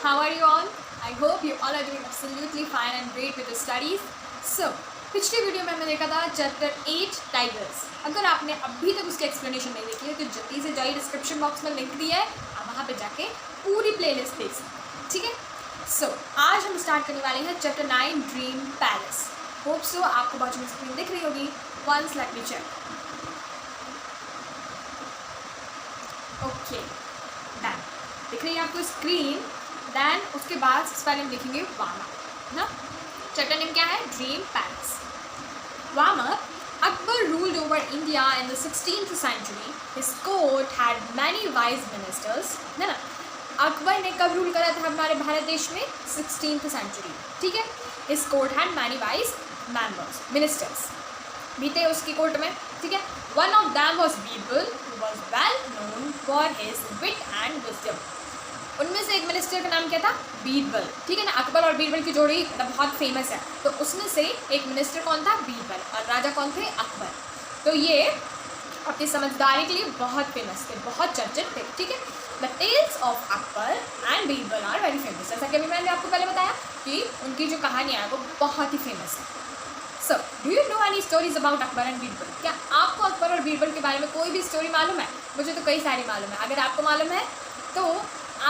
how are you all? I hope you all are doing absolutely fine and great with your studies. So, पिछली video में हमने देखा था chapter 8 tigers. अगर आपने अभी तक उसकी एक्सप्लेनेशन नहीं देखी है तो जल्दी से जाइए, डिस्क्रिप्शन बॉक्स में लिंक दिया है, आप वहाँ पे जाके पूरी प्लेलिस्ट देख सकते, ठीक है. सो आज हम स्टार्ट करने वाले हैं chapter 9 dream palace. Hope so आपको बाजू में स्क्रीन दिख रही होगी. Once let me check. Okay, done. दिख रही है आपको स्क्रीन. दैन उसके बाद सबसे पहले हम देखेंगे वार्म अप ना. चैप्टर नेम क्या है? Dream palace. Warm up. Akbar ruled over India in the 16th century. His court had many wise ministers. है ना. अकबर ने कब रूल करा था हमारे भारत देश में? 16th century. ठीक है. His court had many wise members, ministers. बीते उसकी कोर्ट में, ठीक है. One of them was Birbal, who was well known for his wit and wisdom. उनमें से एक मिनिस्टर का नाम क्या था? बीरबल. ठीक है ना. अकबर और बीरबल की जोड़ी बहुत फेमस है. तो उसमें से एक मिनिस्टर कौन था? बीरबल. और राजा कौन थे? अकबर. तो ये अपनी समझदारी के लिए बहुत फेमस थे, बहुत चर्चित थे. ठीक है. The tales of Akbar and Birbal are very famous. जैसा कि अभी मैंने आपको पहले बताया कि उनकी जो कहानियाँ है वो बहुत ही फेमस है. So do you know any stories about Akbar and Birbal? क्या आपको अकबर और बीरबल के बारे में कोई भी स्टोरी मालूम है? मुझे तो कई सारी मालूम है. अगर आपको मालूम है तो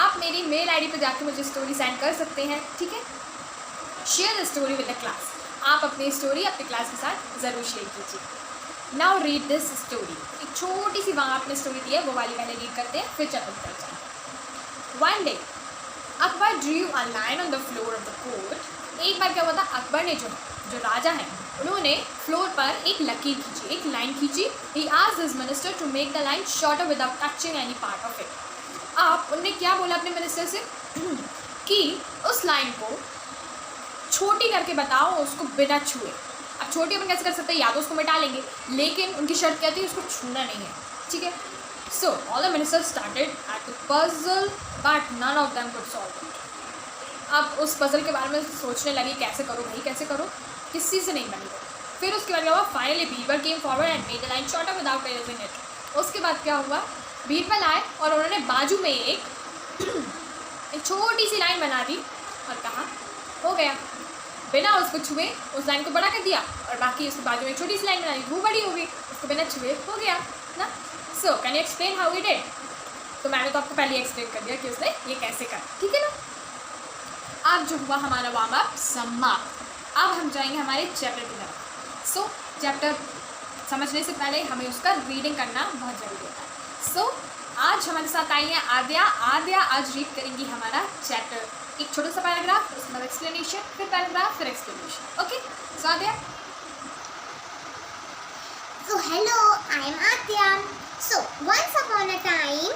आप मेरी मेल आईडी पर जाकर मुझे स्टोरी सेंड कर सकते हैं. ठीक है. Share the story with the class. आप अपनी स्टोरी अपने क्लास के साथ ज़रूर शेयर कीजिए. Now read this story. एक छोटी सी वहाँ आपने स्टोरी दी है, वो वाली पहले रीड करते हैं, फिर चैप्टर पर जाते हैं. One day Akbar drew a line on the floor of the court. एक बार क्या हुआ था? अकबर ने जो राजा हैं उन्होंने फ्लोर पर एक लकीर खींची, एक लाइन खींची. He asked his minister to make the line shorter without touching any part of it. आप उनने क्या बोला अपने मिनिस्टर से कि उस लाइन को छोटी करके बताओ, उसको बिना छुए. अब छोटी अपन कैसे कर सकते हैं? या तो उसको मिटा लेंगे, लेकिन उनकी शर्त क्या थी? उसको छूना नहीं है. ठीक है. So all the ministers started at the puzzle but none of them could solve it. अब उस पजल के बारे में सोचने लगे, कैसे करो भाई, कैसे करो, किसी से नहीं बनेगा. फिर उसके बाद क्या हुआ? Finally Birbal came forward and made the line shorter without erasing it. उसके बाद क्या हुआ? बीरबल आए और उन्होंने बाजू में एक छोटी सी लाइन बना दी और कहा हो गया. बिना उसको छुए उस लाइन को बड़ा कर दिया और बाकी उसके बाजू में एक छोटी सी लाइन बना दी, वो बड़ी हो गई. उसको बिना छुए हो गया ना. So can you explain how it did? तो मैंने तो आपको पहले एक्सप्लेन कर दिया कि उसने ये कैसे करा. ठीक है ना. अब जो हुआ हमारा वार्म अप समाप्त. अब हम जाएंगे हमारे चैप्टर की तरफ. सो चैप्टर समझने से पहले हमें उसका रीडिंग करना बहुत ज़रूरी होता है. सो आज हमारे साथ आई है आद्या. आद्या आज रीड करेंगी हमारा चैप्टर. एक छोटा सा पैराग्राफ, उसके बाद एक्सप्लेनेशन, फिर पैराग्राफ, फिर explanation. Okay. So Adya. So hello, I am Adya. So once upon a time,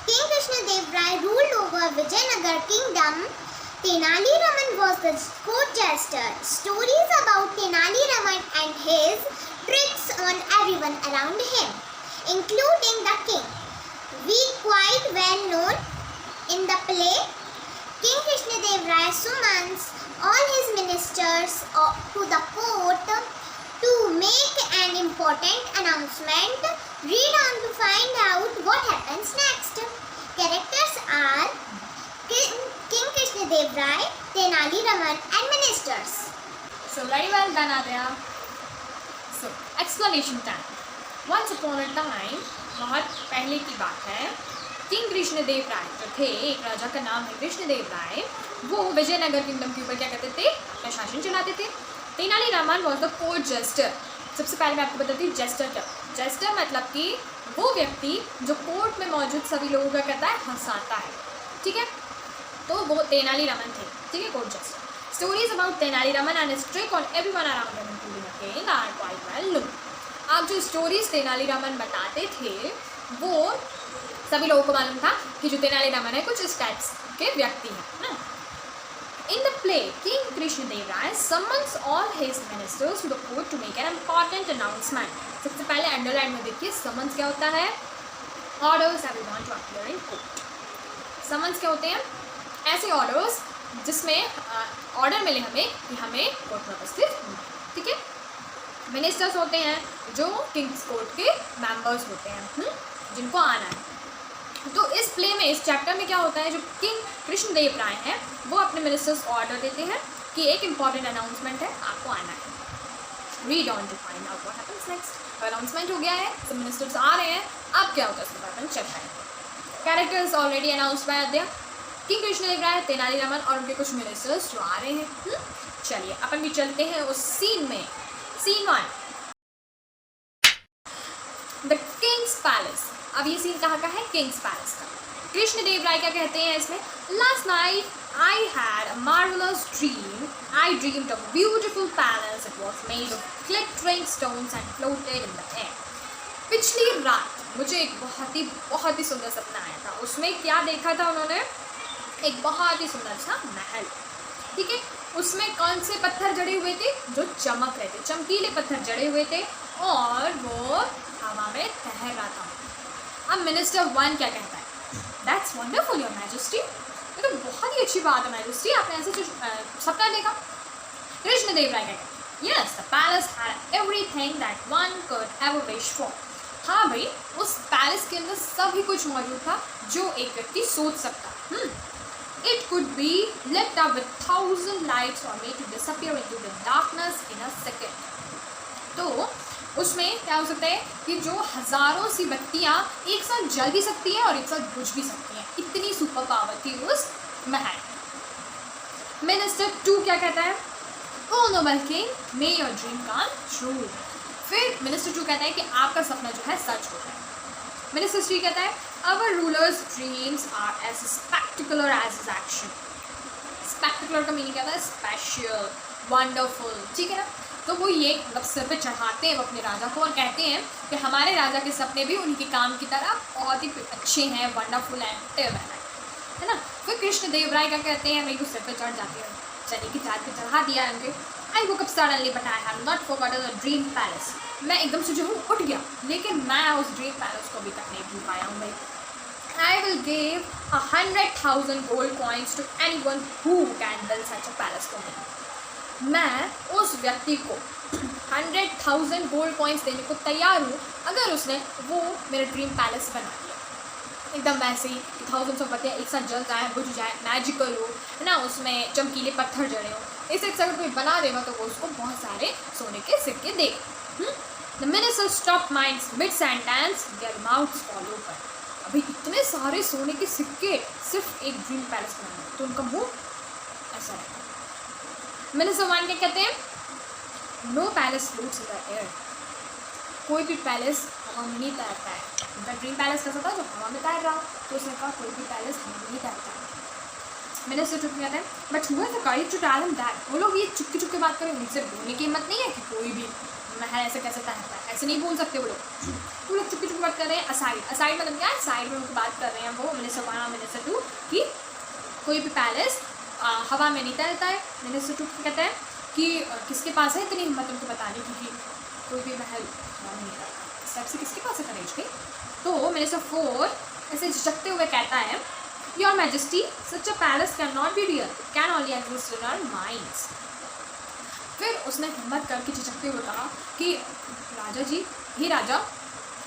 King Krishnadev Rai ruled over Vijayanagar kingdom. Tenali Raman was the court jester. Stories about Tenali Raman and his tricks on everyone around him, including the king. We quite well known in the play. King Krishnadev Rai summons all his ministers to the court to make an important announcement. Read on to find out what happens next. Characters are King Krishnadev Rai, Tenali Raman and ministers. So very well done Adya. So explanation time. Once upon a time, बहुत पहले की बात है, king Krishnadeva राय जो थे, एक राजा का नाम है कृष्णदेव राय, वो विजयनगर किंगडम के ऊपर क्या करते थे? अपना शासन चलाते थे. Tenali Raman was the court jester. सबसे पहले मैं आपको बताती हूँ जेस्टर क्या. जेस्टर मतलब कि वो व्यक्ति जो कोर्ट में मौजूद सभी लोगों का कहता है हंसाता है. ठीक है. तो वो तेनाली रामन थे. ठीक है. Court jester. Stories about Tenali Raman and his trick on everyone around him including the king are quite well known. आप जो स्टोरीज तेनाली रामन बताते थे वो सभी लोगों को मालूम था कि जो तेनाली रामन है कुछ इस टाइप्स के व्यक्ति हैं ना. In the play king Krishnadeva Raya summons all his ministers to the court to make an important announcement. सबसे पहले अंडरलाइन में देखिए समन्स क्या होता है? Orders everyone to appear in court. Summons क्या होते हैं? ऐसे ऑर्डर्स जिसमें ऑर्डर मिले हमें कि हमें कोर्ट में उपस्थित होना. ठीक है. मिनिस्टर्स होते हैं जो किंग्स कोर्ट के मेंबर्स होते हैं, जिनको आना है. तो इस प्ले में, इस चैप्टर में क्या होता है, जो किंग कृष्णदेव राय हैं वो अपने मिनिस्टर्स को ऑर्डर देते हैं कि एक इंपॉर्टेंट अनाउंसमेंट है, आपको आना है, read on to find out what happens next. Announcement हो गया है, सब मिनिस्टर्स आ रहे हैं, अब क्या होता है उसके बारे में चेक करें। Characters already announced by Adya, king Krishnadeva Raya, Tenaliraman और उनके कुछ मिनिस्टर्स जो आ रहे हैं। चलिए अपन भी चलते हैं उस सीन में। Scene 1, the king's palace. अब ये सीन कहाँ का है, किंग्स पैलेस का। कृष्णदेव राय क्या कहते हैं इसमें, last night I had a marvellous dream, I dreamed of beautiful palace, it was made of glittering stones and floated in the air. पिछली रात मुझे एक बहुत ही सुंदर सपना आया था। उसमें क्या देखा था उन्होंने, एक बहुत ही सुंदर सा महल, ठीक है। उसमें कौन से पत्थर जड़े हुए थे, जो चमक रहे थे, चमकीले पत्थर जड़े हुए थे और वो हवा में तैर रहा था। अब मिनिस्टर 1 क्या कहता है, दैट्स वंडरफुल योर मैजेस्टी, ये तो बहुत ही अच्छी बात है मैजेस्टी, आपने ऐसे जो सपना देखा। कृष्णदेव राय कहते हैं, yes the palace had everything that one could ever wish for. हाँ भाई, उस पैलेस के अंदर सभी कुछ मौजूद था जो एक व्यक्ति सोच सकता। It could be lit up with 1,000 lights or made to disappear into the darkness in a second. तो उसमें क्या हो सकता है कि जो हजारों सी बत्तियाँ एक साथ जल भी सकती हैं और एक साथ बुझ भी सकती हैं, इतनी सुपर पावर थी उस महल। मिनिस्टर 2 क्या कहता है, oh noble king, may your dream come true. फिर मिनिस्टर 2 कहता है कि आपका सपना जो है सच होता है। मिनिस्टर 3 कहता है, our ruler's dreams are as spectacular as his action. Spectacular का मीनिंग क्या होता है, स्पेशल, वंडरफुल, ठीक है ना। तो वो ये मतलब सिर पे चढ़ाते हैं वो अपने राजा को और कहते हैं कि हमारे राजा के सपने भी उनके काम की तरह बहुत ही अच्छे हैं, वंडरफुल है ना। फिर कृष्णदेव राय क्या कहते हैं, मेरे को सिर पे चढ़ जाते हैं, चने की चाट पे चढ़ा दिया है उनके। I woke up suddenly but I have not forgotten the dream palace. मैं एकदम से जो हूँ उठ गया, लेकिन मैं उस ड्रीम पैलेस को अभी तक नहीं भूल पाया हूँ भाई। I will give 100,000 gold coins to anyone who can build such a palace for me. मैं उस व्यक्ति को 100,000 गोल्ड कॉइन्स देने को तैयार हूँ अगर उसने वो मेरा ड्रीम पैलेस बना दिया। एकदम वैसे ही 1000 ऑफ बत्तियाँ एक साथ जल जाए, बुझ जाए, मैजिकल हो, है ना, उसमें चमकीले पत्थर जड़े हो, इसे अगर कोई बना देगा तो वो उसको बहुत सारे सोने के सिक्के देगा। The minister stopped minds mid sentence, their mouths fall open. अभी इतने सारे सोने के सिक्के सिर्फ एक ड्रीम पैलेस बनाने, तो उनका मुंह ऐसा है। मिनिस्टर 1 क्या कहते हैं, no palace floats in the air. कोई भी पैलेस हवा में नहीं तैरता है। उनका ड्रीम पैलेस कैसा था, जो हवा में तैर रहा, तो उसने कहा कोई भी पैलेस हवा में नहीं तैरता है। मिनिस्टर चुप कहते हैं, but who the courage to tell him that. वो लोग ये चुपके चुपके बात करें, उनसे बोलने की हिम्मत नहीं है कि कोई भी महल ऐसे कैसे तैरता है, ऐसे नहीं बोल सकते वो लोग चुपके चुपके बात कर रहे हैं। असाइड मतलब क्या है, साइड में उनकी बात कर रहे हैं वो मिनिस्टर 1 और मिनिस्टर 2 कि कोई भी पैलेस हवा में नहीं तैरता है। मिनिस्टर 2 कहते हैं कि किसके पास है इतनी हिम्मत उनको बताने की कि कोई भी महल हवा में नहीं तैरता, इस टाइप से किसके पास है करेज की। तो मिनिस्टर 4 ऐसे झिझकते हुए कहता है, your majesty, such a palace can not be real, can only exist in our minds. फिर उसने हिम्मत करके झिझकते हुए कहा कि राजा जी, हे राजा,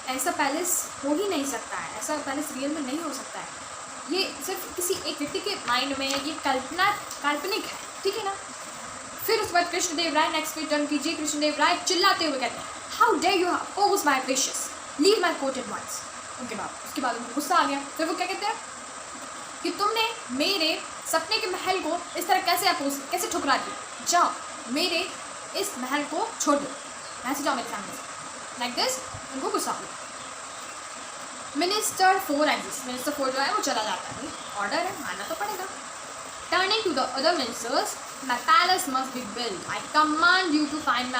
ऐसा पैलेस हो ही नहीं सकता है, ऐसा पैलेस रियल में नहीं हो सकता है, ये सिर्फ किसी एक व्यक्ति के माइंड में है, ये काल्पनिक है, ठीक है ना। फिर उसके बाद कृष्णदेव राय नेक्स्ट पे टर्न कीजिए। कृष्णदेव राय चिल्लाते हुए कहते हैं, how dare you oppose my wishes, leave my court at once. उसके बाद उनको गुस्सा आ गया। फिर वो क्या कहते हैं कि तुमने मेरे सपने के महल को इस तरह कैसे ठुकरा दिया, जाओ मेरे इस महल को छोड़ दो, ऐसे जाओ मेरे सामने से, लाइक दिस। उनको गुस्सा हो। Minister 4 exist. मिनिस्टर 4 जो है वो चला जाता है, ऑर्डर है, मानना तो पड़ेगा। Turning to the other ministers, my palace must be build, I command you to find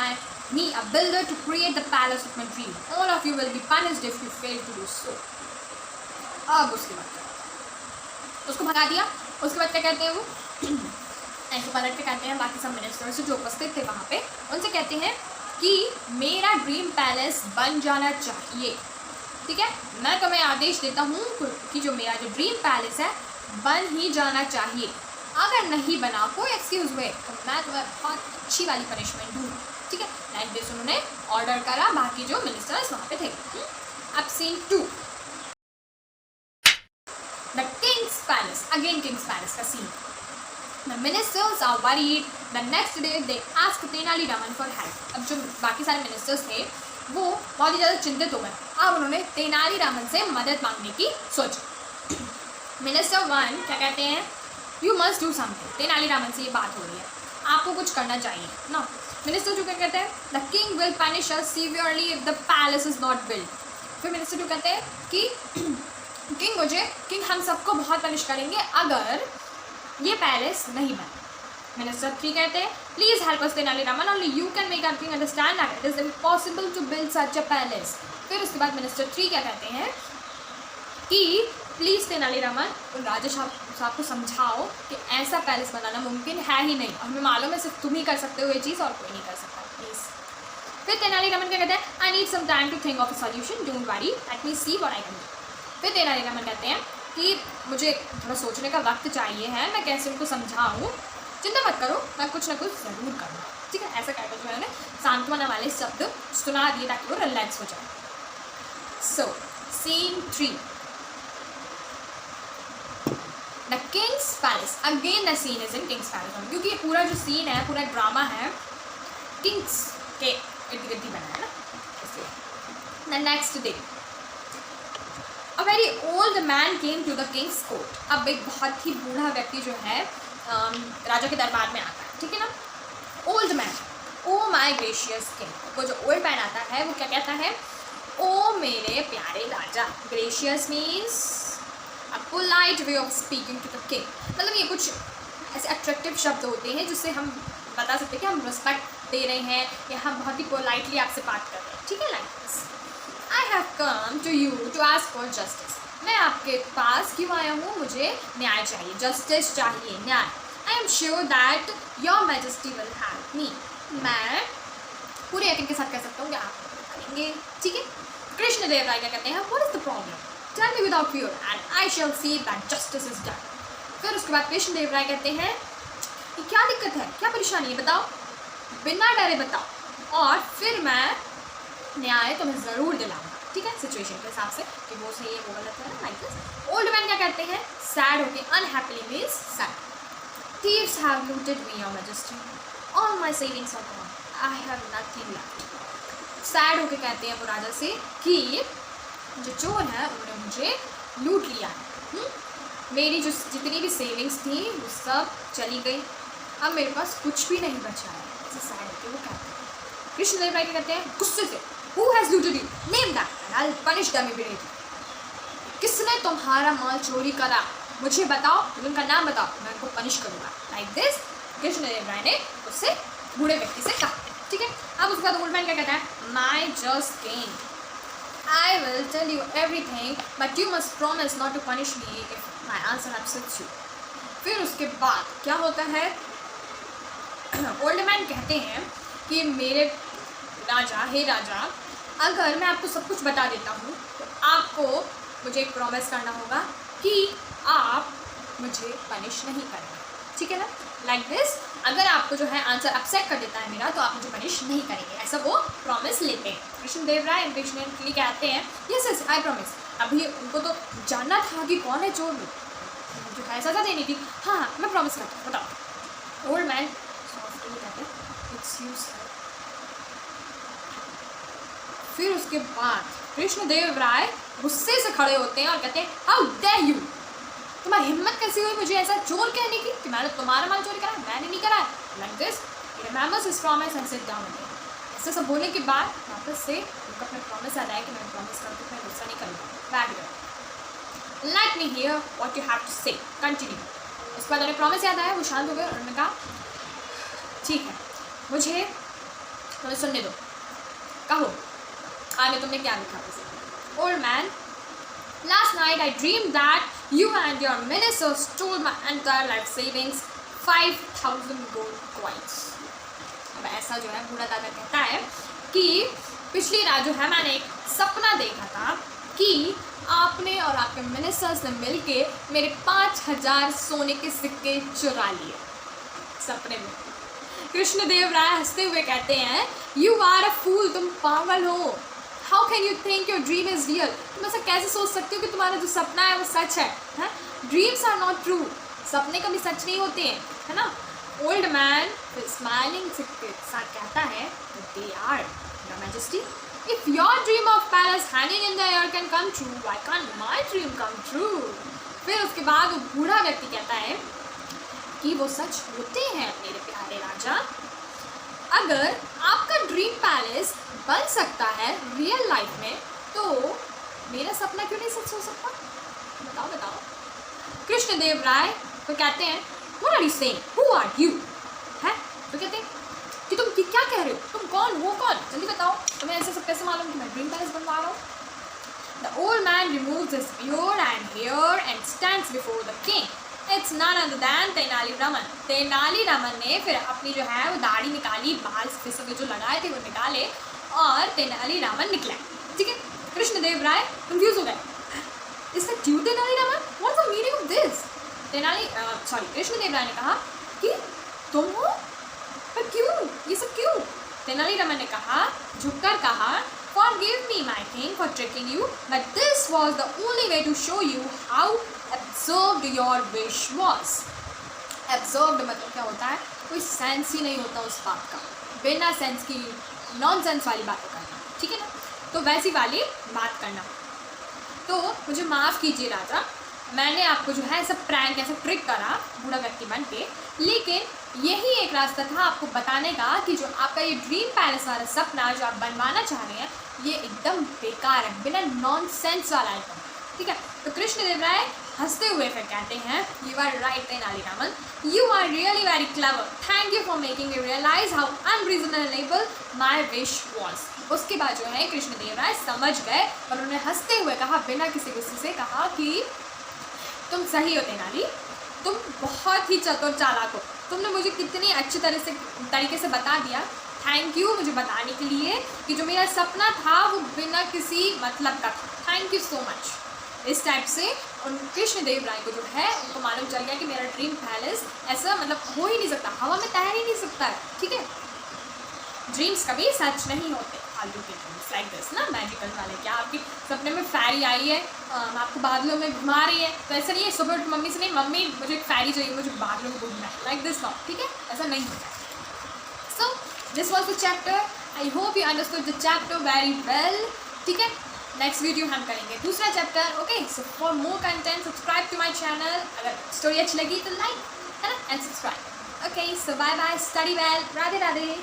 me a builder to create the palace of my dream. All of you will be punished if you fail to do so. अब उसके बाद उसको भगा दिया। उसके बाद क्या कहते हैं वो ऐसे पलट के कहते हैं बाकी सब मिनिस्टर्स जो उपस्थित थे वहाँ पे, उनसे कहते हैं कि मेरा ड्रीम पैलेस बन जाना चाहिए, ठीक है। मैं तुम्हें आदेश देता हूँ कि जो मेरा जो ड्रीम पैलेस है बन ही जाना चाहिए। अगर नहीं बना, कोई एक्सक्यूज हुए, तो मैं तुम्हें बहुत अच्छी वाली पनिशमेंट दूँ, ठीक है। लाइक दिस उन्होंने ऑर्डर करा बाकी जो मिनिस्टर्स वहाँ पे थे। अब scene 2। The ministers are worried. The next day they asked Tenali Raman for help. अब जो बाकी सारे मिनिस्टर्स थे वो बहुत ही ज़्यादा चिंतित हो गए। अब उन्होंने तेनाली रामन से मदद मांगने की सोची। मिनिस्टर 1 क्या कहते हैं, you must do something. Tenali Raman से ये बात हो रही है, आपको कुछ करना चाहिए ना। मिनिस्टर 2 क्या कहते हैं, the king will punish us severely if the palace is not built. फिर मिनिस्टर 2 कहते हैं कि किंग हम सबको बहुत पनिश करेंगे अगर ये पैलेस नहीं बना। मिनिस्टर 3 कहते हैं please help us Tenali Raman, only you can make our king understand that it is impossible to build such a palace. फिर उसके बाद मिनिस्टर 3 क्या कहते हैं कि प्लीज़ तेनाली रामन उन राजा साहब को समझाओ कि ऐसा पैलेस बनाना मुमकिन है ही नहीं, हमें मालूम है सिर्फ तुम ही कर सकते हो ये चीज़ और कोई नहीं कर सकता, प्लीज़। फिर तेनाली रामन क्या कहते हैं, I need some time to think of a solution, don't worry, let me see what I can do. फिर तेनाली रामन कहते हैं कि मुझे थोड़ा सोचने का वक्त चाहिए है, मैं कैसे उनको समझाऊँ, चिंता मत करो, मैं कुछ ना कुछ ज़रूर करूँगा, ठीक है। ऐसा कहकर जो है ना सांत्वना वाले शब्द सुना दिए ताकि वो रिलैक्स हो जाए। So scene 3, the king's palace. Again the scene is in king's palace, क्योंकि ये पूरा जो सीन है, पूरा ड्रामा है किंग्स के इर्द गिर्द ही बना है ना, इसलिए। The next day a very old man came to the king's court. अब एक बहुत ही बूढ़ा व्यक्ति जो है राजा के दरबार में आता है, ठीक है ना। ओल्ड मैन, ओ माई ग्रेशियस किंग। वो जो ओल्ड मैन आता है वो क्या कहता है, ओ मेरे प्यारे राजा। Gracious means a polite way of speaking to the king. मतलब ये कुछ ऐसे अट्रैक्टिव शब्द होते हैं जिससे हम बता सकते हैं कि हम रिस्पेक्ट दे रहे हैं या हम बहुत ही पोलाइटली आपसे बात कर रहे हैं, ठीक है। Like this, I have come to you to ask for justice. मैं आपके पास क्यों आया हूँ, मुझे न्याय चाहिए, जस्टिस चाहिए, न्याय। I am sure that your majesty will help me. मैं पूरे यकीन के साथ कह सकता हूँ कि आप करेंगे, ठीक है। कृष्णदेव राय क्या कहते हैं, what is the problem, tell me without fear and I shall see that justice is done. फिर उसके बाद कृष्णदेव राय कहते हैं कि क्या दिक्कत है, क्या परेशानी है, बताओ, बिना डरे बताओ, और फिर मैं न्याय तुम्हें ज़रूर दिलाऊंगा, ठीक है, सिचुएशन के हिसाब से कि वो सही है वो गलत है, लाइक दिस। ओल्ड मैन क्या कहते हैं, सैड होके, unhappily means sad. Thieves have looted me your majesty, all my savings are gone, I have nothing left. Sad होके कहते हैं वो राजा से कि जो चोर है उन्होंने मुझे लूट लिया है, मेरी जो जितनी भी सेविंग्स थी वो सब चली गई, अब मेरे पास कुछ भी नहीं बचा है, ऐसे सैड होके वो कहते हैं। कृष्णदेव राय क्या कहते हैं गुस्से से, Who has looted you? Name that and I'll punish them immediately. किसने तुम्हारा माल चोरी करा, मुझे बताओ, उनका नाम बताओ, मैं उनको पनिश करूँगा। Like this, कृष्णदेव राय ने उससे बूढ़े व्यक्ति से कहा, ठीक है। अब उसके बाद ओल्ड मैन क्या कहता है, My just king, I will tell you everything, but you must promise not to punish me if my answer upsets you. फिर उसके बाद क्या होता है, ओल्ड मैन कहते हैं कि मेरे राजा, हे राजा, अगर मैं आपको सब कुछ बता देता हूँ तो आपको मुझे एक प्रॉमिस करना होगा कि आप मुझे पनिश नहीं करेंगे, ठीक है ना। लाइक दिस, अगर आपको जो है आंसर अपसेट कर देता है मेरा तो आप मुझे पनिश नहीं करेंगे, ऐसा वो प्रॉमिस लेते हैं। कृष्णदेव राय इम्पेशेंटली कहते हैं यस यस आई प्रॉमिस। अभी उनको तो जानना था कि कौन है चोर, जो है सजा देनी थी। हाँ मैं प्रॉमिस करता हूँ, बताओ। ओल्ड मैन सॉफ्टली कहते हैं इट्स यू सर। फिर उसके बाद कृष्णदेव राय गुस्से से खड़े होते हैं और कहते हैं हाउ डेयर यू, तुम्हारी हिम्मत कैसी हुई मुझे ऐसा चोर कहने की कि मैंने तुम्हारा माल चोरी करा, मैंने नहीं करा। Like this he remembers his promise and sit down again. ऐसे सब बोलने के बाद वापस से उनको अपना प्रॉमिस याद आया कि मैं प्रॉमिस करती हूँ मैं गुस्सा नहीं करूँगा, बैठ गया। Let me hear what you have to say, continue. उसके बाद उन्हें प्रॉमिस याद आया, वो शांत हो गए और उन्होंने कहा ठीक है मुझे तुम्हें सुनने दो, कहो आगे तुमने क्या लिखा था। Old man, last night I dream that you and your minister stole my entire life savings 5000 gold coins. अब ऐसा जो है बूढ़ा दादा कहता है कि पिछली रात जो है मैंने एक सपना देखा था कि आपने और आपके मिनिस्टर्स ने मिलके मेरे 5000 सोने के सिक्के चुरा लिए सपने में। कृष्णदेव राय हंसते हुए कहते हैं यू आर अ फूल, तुम पागल हो। How can you think your dream is real, तुम ऐसा कैसे सोच सकते हो कि तुम्हारा जो सपना है वो सच है। ड्रीम्स आर नॉट ट्रू, सपने कभी सच नहीं होते हैं, है ना। ओल्ड मैन स्माइलिंग से साथ कहता है they are your majesty, if your dream of palace hanging in the air can come true, why can't my dream come true. फिर उसके बाद वो बूढ़ा व्यक्ति कहता है कि वो सच होते हैं मेरे प्यारे राजा, अगर आपका ड्रीम पैलेस बन सकता है रियल लाइफ में तो मेरा सपना क्यों नहीं सच हो सकता, बताओ बताओ। कृष्णदेव राय तो कहते हैं what are you saying, who are you, है तो कहते हैं कि तुम क्या कह रहे हो, तुम कौन हो, कौन, जल्दी बताओ, तुम्हें ऐसे सब कैसे मालूम कि मैं ड्रीम पैलेस बनवा रहा हूँ। The old man removes his beard and hair and stands before the king, it's not other than Tenali Raman. Tenali Raman ने फिर अपनी जो है वो दाढ़ी निकाली, बाल फिसके जो लगाए थे वो निकाले और तेनाली रामन निकला, ठीक है। कृष्णदेव राय कंफ्यूज हो गए, is that you Tenali Raman, what's the meaning of this. Krishnadeva Raya ने कहा कि तुम हो, पर क्यों, ये सब क्यों। तेनाली रामन ने कहा, झुककर कहा, Forgive me, my king, for tricking you, but this was the only way to show you how absurd your wish was. Absurd मतलब क्या होता है, कोई सेंस ही नहीं होता उस बात का, बिना सेंस की नॉनसेंस वाली बातें करना, ठीक है ना। तो वैसी वाली बात करना। तो मुझे माफ़ कीजिए राजा, मैंने आपको जो है ऐसा प्रैंक, ऐसा ट्रिक करा बूढ़ा व्यक्ति बन के, लेकिन यही एक रास्ता था आपको बताने का कि जो आपका ये ड्रीम पैलेस वाला सपना जो आप बनवाना चाह रहे हैं ये एकदम बेकार है, बिना नॉनसेंस वाला है, ठीक है। तो कृष्णदेव राय हंसते हुए फिर कहते हैं you are right Tenali Raman, you are really very clever, thank you for making me realise how unreasonable my wish was. उसके बाद जो है कृष्णदेव राय समझ गए और उन्होंने हंसते हुए कहा, बिना किसी गुस्से से कहा कि तुम सही हो तेनाली, तुम बहुत ही चतुर चालाक हो, तुमने मुझे कितनी अच्छी तरीके से बता दिया, थैंक यू मुझे बताने के लिए कि जो मेरा सपना था वो बिना किसी मतलब का था, थैंक यू सो मच। इस टाइप से उन कृष्णदेव राय को जो है उनको मालूम चल गया कि मेरा ड्रीम पैलेस ऐसा मतलब हो ही नहीं सकता, हवा में तैर ही नहीं सकता है, ठीक है। ड्रीम्स कभी सच नहीं होते, फालतू के ड्रीम्स लाइक दिस ना, मैजिकल वाले। क्या आपके सपने में फैरी आई है, आपको बादलों में घुमा रही है, तो ऐसा नहीं है सुबह मम्मी से नहीं, मम्मी मुझे एक फैरी चाहिए, मुझे बादलों में घूमना है, लाइक दिस नॉट, ठीक है, ऐसा नहीं होता है। So this was the chapter, I hope you understood the chapter very well, ठीक है। नेक्स्ट वीडियो हम करेंगे दूसरा chapter, okay. So for more content subscribe to my channel, अगर स्टोरी अच्छी लगी तो लाइक है ना and subscribe, okay. So bye bye, study well, Radhe Radhe.